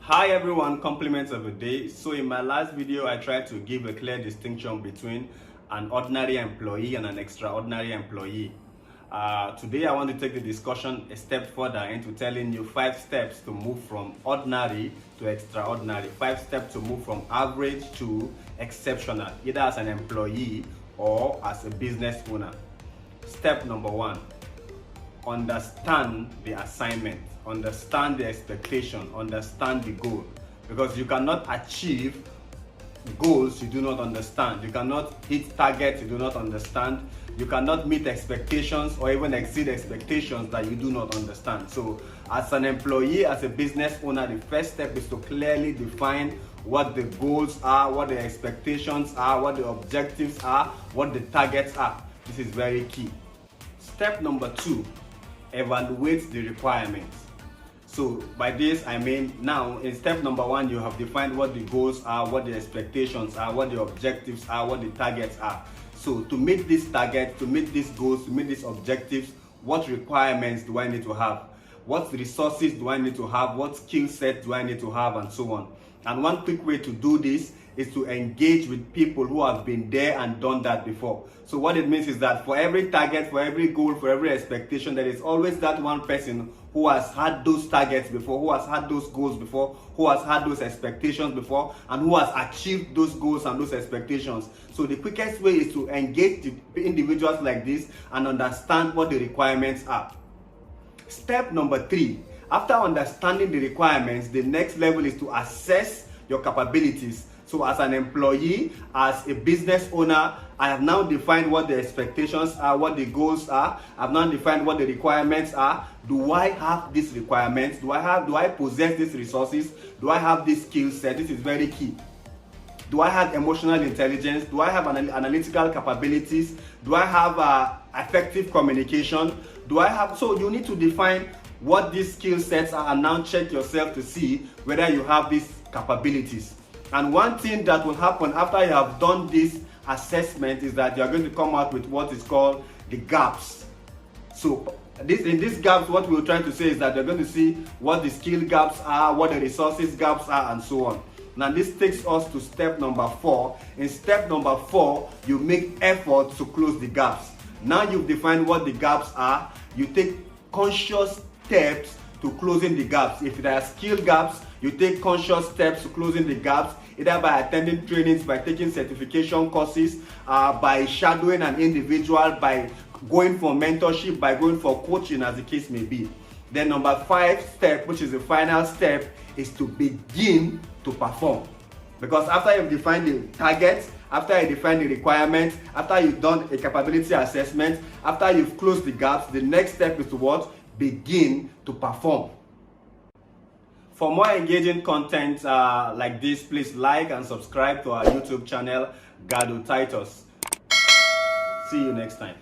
Hi everyone, compliments of the day. So in my last video, I tried to give a clear distinction between an ordinary employee and an extraordinary employee. Today, I want to take the discussion a step further into telling you 5 steps to move from ordinary to extraordinary, 5 steps to move from average to exceptional, either as an employee or as a business owner. Step number 1. Understand the assignment, understand the expectation, understand the goal, because you cannot achieve goals you do not understand. You cannot hit targets you do not understand. You cannot meet expectations or even exceed expectations that you do not understand. So as an employee, as a business owner, the first step is to clearly define what the goals are, what the expectations are, what the objectives are, what the targets are. This is very key. Step number 2, evaluate the requirements. So by this I mean, now in step number 1, you have defined what the goals are, what the expectations are, what the objectives are, what the targets are. So to meet these targets, to meet these goals, to meet these objectives, what requirements do I need to have? What resources do I need to have? What skill set do I need to have, and so on. And one quick way to do this is to engage with people who have been there and done that before. So what it means is that for every target, for every goal, for every expectation, there is always that one person who has had those targets before, who has had those goals before, who has had those expectations before, and who has achieved those goals and those expectations. So the quickest way is to engage the individuals like this and understand what the requirements are. Step number 3, after understanding the requirements, the next level is to assess your capabilities. So as an employee, as a business owner, I have now defined what the expectations are, what the goals are. I've now defined what the requirements are. Do I have these requirements? Do I possess these resources? Do I have this skill set? This is very key. Do I have emotional intelligence? Do I have analytical capabilities? Do I have effective communication? So you need to define what these skill sets are and now check yourself to see whether you have these capabilities. And one thing that will happen after you have done this assessment is that you are going to come out with what is called the gaps. So in these gaps, what we're trying to say is that you're going to see what the skill gaps are, what the resources gaps are, and so on. Now this takes us to step number 4. In step number 4, you make effort to close the gaps. Now you've defined what the gaps are, you take conscious steps to closing the gaps. If there are skill gaps, you take conscious steps to closing the gaps, either by attending trainings, by taking certification courses, by shadowing an individual, by going for mentorship, by going for coaching, as the case may be. Then number 5 step, which is the final step, is to begin to perform. Because after you've defined the targets, after you define the requirements, after you've done a capability assessment, after you've closed the gaps, the next step is to what? Begin to perform. For more engaging content like this, please like and subscribe to our YouTube channel, Gado Titus. See you next time.